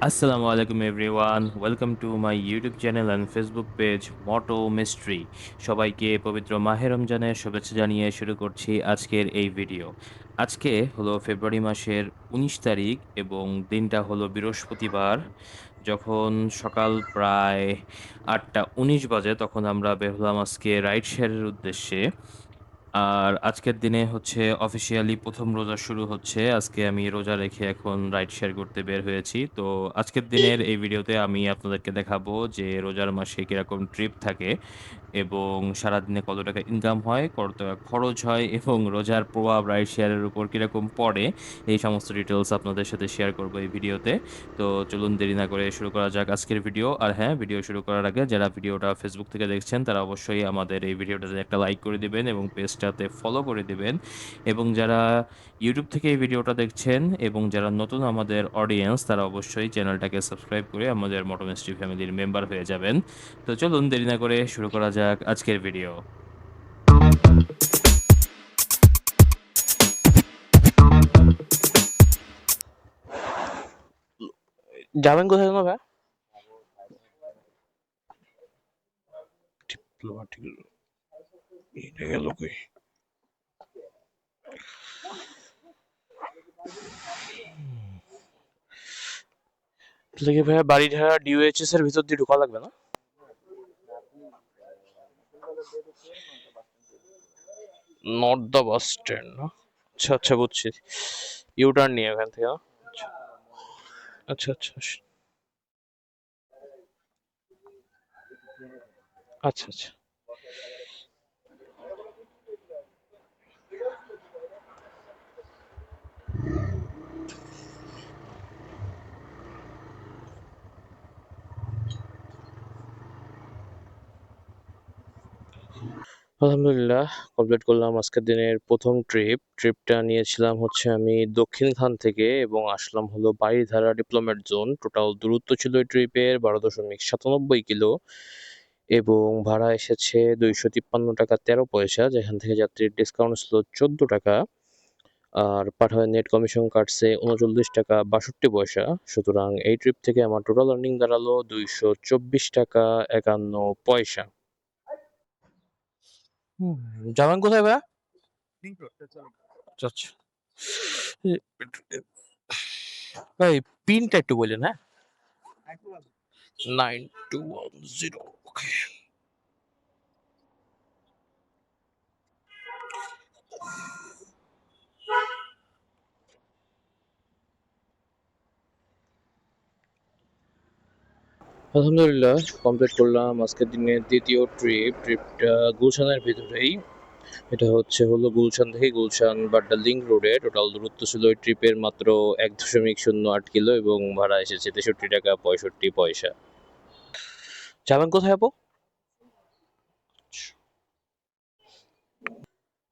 Assalamu alaikum everyone. Welcome to my YouTube channel and Facebook page Moto Mystery. সবাইকে পবিত্র মাহে রমজানের শুভেচ্ছা জানিয়ে শুরু করছি আজকের এই ভিডিও। আজকে হলো ফেব্রুয়ারি মাসের 19 তারিখ এবং দিনটা হলো বৃহস্পতিবার। যখন সকাল প্রায় 8:19 বাজে তখন আমরা বের হলাম আজকে রাইড শেয়ারের উদ্দেশ্যে। আর আজকের দিনে হচ্ছে অফিসিয়ালি ১ম রোজা শুরু হচ্ছে। আজকে আমি রোজা রেখে এখন রাইড শেয়ার করতে বের হয়েছি। তো আজকের দিনের এই ভিডিওতে আমি আপনাদেরকে দেখাবো যে রোজার মাসে কিরকম ট্রিপ থাকে এবং সারাদিনে কত টাকা ইনকাম হয়, কত টাকা খরচ হয় এবং রোজার প্রভাব রাইড শেয়ারের উপর কিরকম পড়ে, এই সমস্ত ডিটেইলস আপনাদের সাথে শেয়ার করব এই ভিডিওতে। তো চলুন দেরি না করে শুরু করা যাক আজকের ভিডিও। আর হ্যাঁ, ভিডিও শুরু করার আগে যারা ভিডিওটা ফেসবুক থেকে দেখছেন তারা অবশ্যই আমাদের এই ভিডিওটাতে একটা লাইক করে দিবেন এবং পেজটাতে ফলো করে দিবেন, এবং যারা ইউটিউব থেকে এই ভিডিওটা দেখছেন এবং যারা নতুন আমাদের অডিয়েন্স তারা অবশ্যই চ্যানেলটাকে সাবস্ক্রাইব করে আমাদের মোটো মিস্ট্রি ফ্যামিলির মেম্বার হয়ে যাবেন। তো চলুন দেরি না করে শুরু করা যাক আজকের ভিডিও। যাবেন কোথায় যেন ভাই? ডিপ্লোম্যাটিক এটা গেল কই? তাহলে কি ভাইয়া বাড়ি ধারা ডিওএইচএস এর ভিতর দিয়ে ঢোকা লাগবে না? নর্থ দা বাস স্ট্যান্ড না? আচ্ছা আচ্ছা বুঝছি। ইউটার্ন নিয়ে এখান থেকে না? আচ্ছা আচ্ছা আচ্ছা আচ্ছা আচ্ছা। আলহামদুলিল্লাহ কমপ্লিট করলাম আজকের দিনের প্রথম ট্রিপটা নিয়েছিলাম হচ্ছে আমি দক্ষিণখান থেকে এবং আসলাম হলো বাড়িধারা ডিপ্লোমেট জোন। টোটাল দূরত্ব ছিল এই ট্রিপের 12.97 কিলো এবং ভাড়া এসেছে 253 টাকা 13 পয়সা, যেখান থেকে যাত্রীর ডিসকাউন্ট ছিল 14 টাকা। আর পাঠায় নেট কমিশন কাটছে 39 টাকা 62 পয়সা। সুতরাং এই ট্রিপ থেকে আমার টোটাল আর্নিং দাঁড়ালো 224 টাকা 51 পয়সা। যাবেন কোথায় ভাইয়া? আচ্ছা আচ্ছা। ভাই পিনটা একটু বললেন, হ্যাঁ? 9210। ওকে। আলহামদুলিল্লাহ কমপ্লিট করলাম আজকের দিনের দ্বিতীয় ট্রিপটা গুলশানের ভিতরেই। এটা হলো গুলশান থেকে গুলশান বাড্ডা লিংক রোডে। টোটাল দূরত্ব ছিল ওই ট্রিপের মাত্র 1.08 কিলো এবং ভাড়া এসেছে 63 টাকা 65 পয়সা। যাবেন কোথায় আপু?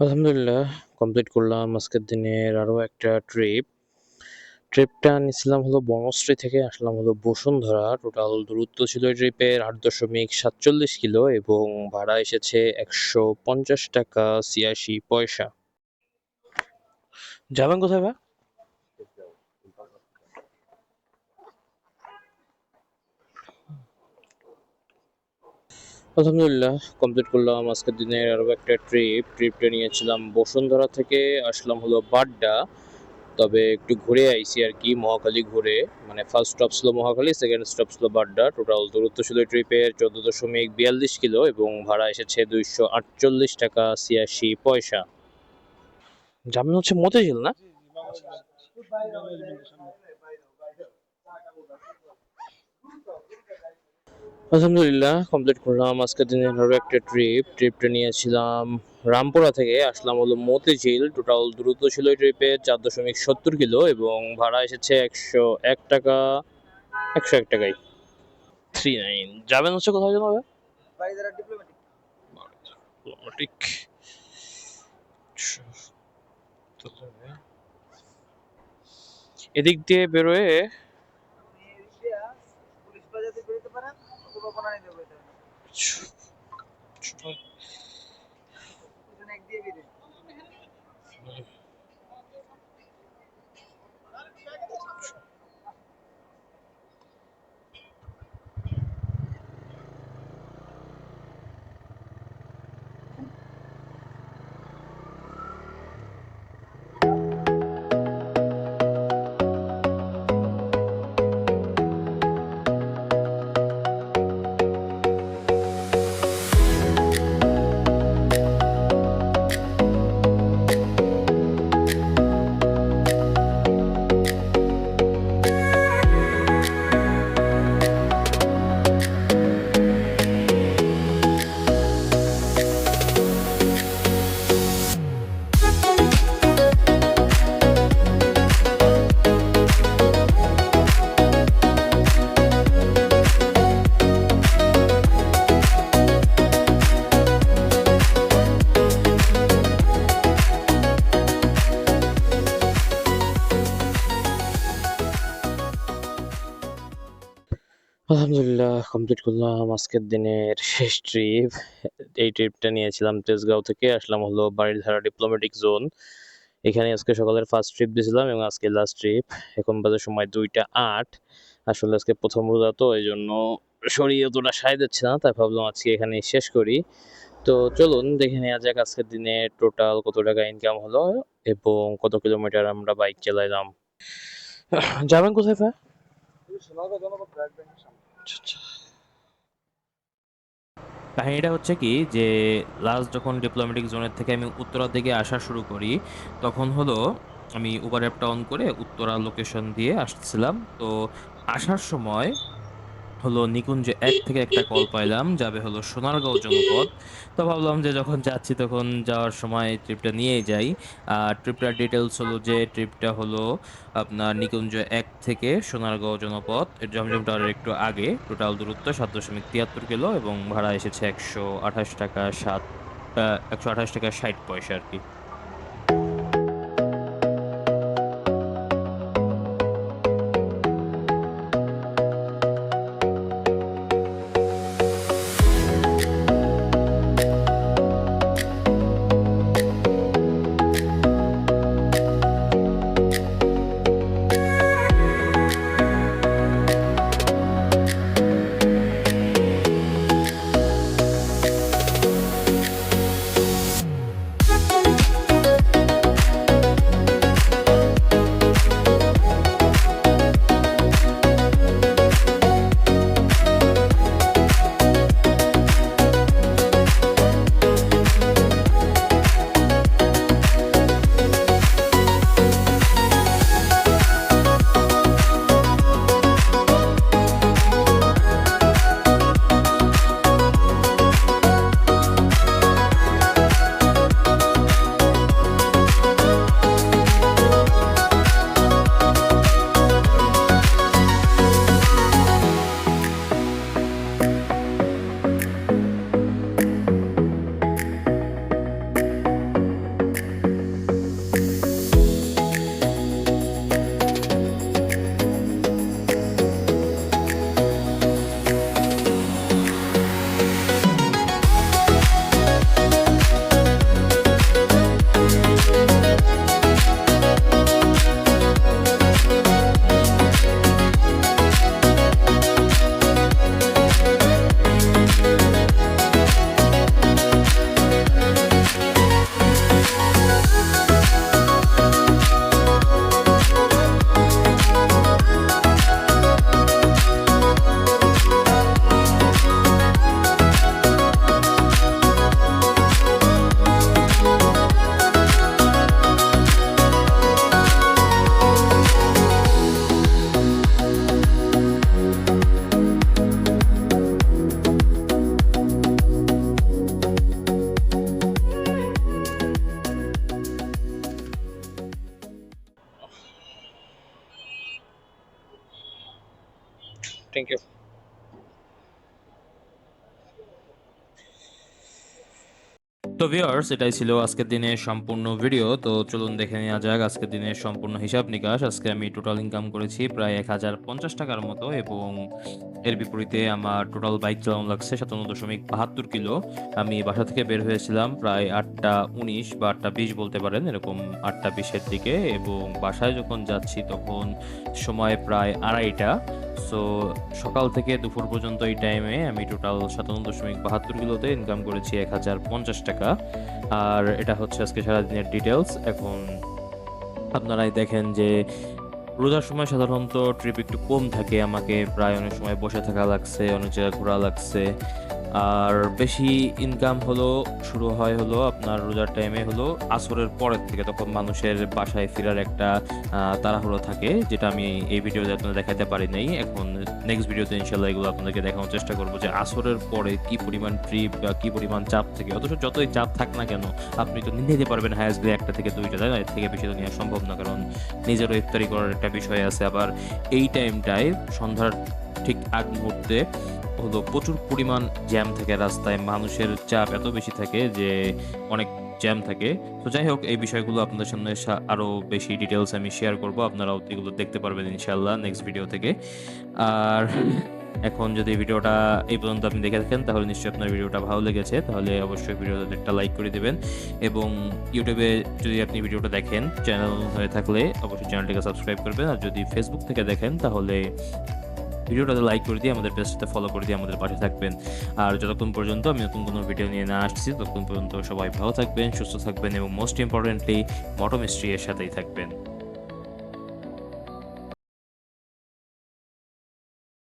আলহামদুলিল্লাহ কমপ্লিট করলাম আজকের দিনের আরো একটা ট্রিপটা নিছিলাম হলো বনশ্রী থেকে, আসলাম হলো বসুন্ধরা। টোটাল দূরত্ব ছিল এই ট্রিপের 8.47 কিলো এবং ভাড়া এসেছে 150 টাকা 86 পয়সা। যাবেন কোথায় ভাই? আলহামদুলিল্লাহ কমপ্লিট করলাম আজকের দিনের আরো একটা ট্রিপটা নিয়েছিলাম বসুন্ধরা থেকে, আসলাম হলো বাড্ডা। তবে একটু ঘুরে আইছি আর কি, মহাখালী ঘুরে। মানে ফার্স্ট স্টপ ছিল মহাখালী, সেকেন্ড স্টপ ছিল বাড্ডা। টোটাল দূরত্ব ছিল ট্রিপের 14.42 কিলো এবং ভাড়া এসেছে 248 টাকা 86 পয়সা। যাবেন হচ্ছে মতিঝিল না? আলহামদুলিল্লাহ কমপ্লিট করলাম আজকের দিনের আরো একটা ট্রিপটা নিয়েছিলাম রামপুরা থেকে, আসলাম হলো মতিঝিল। টোটাল দূরত্ব ছিল এই ট্রিপে 4.70 কিলো এবং ভাড়া এসেছে 101 টাকায়। 39 যাবেন হচ্ছে কোথায় যেন হবে? ডিপ্লোম্যাটিক। এদিক দিয়ে বেরোয় আলহামদুলিল্লাহ কমপ্লিট করলাম আজকের দিনের শেষ ট্রিপ। এই ট্রিপটা নিয়েছিলাম তেজগাঁও থেকে, আসলাম হলো বারিধারা ডিপ্লোম্যাটিক জোন। এখানে আজকে সকালের ফার্স্ট ট্রিপ দিয়েছিলাম এবং আজকে লাস্ট ট্রিপ। এখন বাজে সময় 2টা 8। আসলে আজকে প্রথম রোজা তো এই জন্য শরীর অতটা সায় দিচ্ছে না, তাই ভাবলাম আজকে এখানেই শেষ করি। তো চলুন দেখে নেওয়া যাক আজকের দিনে টোটাল কত টাকা ইনকাম হলো এবং কত কিলোমিটার আমরা বাইক চালাইলাম। যাবেন কোথায় ভাই? আচ্ছা, আচ্ছা। কাহিনীটা হচ্ছে কি যে লাস্ট যখন ডিপ্লোম্যাটিক জোনের থেকে আমি উত্তরার দিকে আসা শুরু করি, তখন হলো আমি উবার অ্যাপটা অন করে উত্তরা লোকেশন দিয়ে আসছিলাম। তো আসার সময় হলো নিকুঞ্জ ১ থেকে একটা কল পাইলাম, যাবে হলো সোনারগাঁও জনপদ। তো ভাবলাম যে যখন যাচ্ছি তখন যাওয়ার সময় ট্রিপটা নিয়েই যাই। ট্রিপটার ডিটেলস হলো যে ট্রিপটা হলো আপনার নিকুঞ্জ ১ থেকে সোনারগাঁও জনপদ, জমজম টাওয়ারের একটু আগে। টোটাল দূরত্ব ৭.৭৩ কিলো এবং ভাড়া এসেছে ৳১২৮ টাকা ৬০ পয়সা আর কি। Thank you. তো ভিউয়ার্স, এটাই ছিল আজকের দিনের সম্পূর্ণ ভিডিও। তো চলুন দেখে নেওয়া যাক আজকের দিনের সম্পূর্ণ হিসাব নিকাশ। আজকে আমি টোটাল ইনকাম করেছি প্রায় ১,০৫০ টাকার মতো এবং এর বিপরীতে আমার টোটাল বাইক চালানো লাগছে ৫৭.৭২ কিলো। আমি বাসা থেকে বের হয়েছিলাম প্রায় ৮টা ১৯ বা ৮টা ২০ বলতে পারেন, এরকম ৮টা ২০-এর দিকে, এবং বাসায় যখন যাচ্ছি তখন সময় প্রায় ২:৩০। সো সকাল থেকে দুপুর পর্যন্ত এই টাইমে আমি টোটাল ৫৭.৭২ কিলোতে ইনকাম করেছি ১,০৫০ টাকা। আর এটা হচ্ছে আজকে সারাদিনের ডিটেলস। এখন আপনারাই দেখেন যে রোজার সময় সাধারণত ট্রিপ একটু কম থাকে। আমাকে প্রায় অনেক সময় বসে থাকা লাগছে, অনেক জায়গায় ঘোরা লাগছে। আর বেশি ইনকাম শুরু হয় আপনার রোজার টাইমে আসরের পরের থেকে। তখন মানুষের বাসায় ফেরার একটা তাড়াহুড়ো থাকে, যেটা আমি এই ভিডিওতে আপনাদের দেখাতে পারি নাই। এখন নেক্সট ভিডিওতে ইনশাআল্লাহ এগুলো আপনাদেরকে দেখানোর চেষ্টা করব যে আসরের পরে কি পরিমাণ ট্রিপ বা কি পরিমাণ চাপ থাকে। অথচ যতই চাপ থাক না কেন, আপনি তো নিতে পারবেন হায়েস্টলি ১টা থেকে ২টা, তাই না? এর থেকে বেশি তো নেওয়া সম্ভব না, কারণ নিজেরও ইফতারি করার একটা বিষয় আছে। আবার এই টাইমটায় সন্ধ্যার ঠিক আগ মুহূর্তে প্রচুর পরিমাণ জ্যাম থাকে রাস্তায়। মানুষের চাপ এত বেশি থাকে যে অনেক জ্যাম থাকে। তো যাই হোক, এই বিষয়গুলো আপনাদের সামনে আরো বেশি ডিটেইলস আমি শেয়ার করব। আপনারাও এগুলো দেখতে পারবেন ইনশাআল্লাহ নেক্সট ভিডিও থেকে। আর এখন যদি ভিডিওটা এই পর্যন্ত আপনি দেখে থাকেন তাহলে নিশ্চয়ই আপনার ভিডিওটা ভালো লেগেছে। তাহলে অবশ্যই ভিডিওতে একটা লাইক করে দিবেন এবং ইউটিউবে যদি আপনি ভিডিওটা দেখেন চ্যানেল হয়ে থাকলে অবশ্যই চ্যানেলটিকে সাবস্ক্রাইব করবেন। আর যদি ফেসবুক থেকে দেখেন তাহলে ভিডিওটাতে লাইক করে দিয়ে আমাদের পেজটাতে ফলো করে দিয়ে আমাদের পাশে থাকবেন। আর যতক্ষণ পর্যন্ত আমি নতুন কোনো ভিডিও নিয়ে না আসছি ততক্ষণ পর্যন্ত সবাই ভালো থাকবেন, সুস্থ থাকবেন এবং মোস্ট ইম্পর্টেন্টলি মটো মিস্ট্রি এর সাথেই থাকবেন।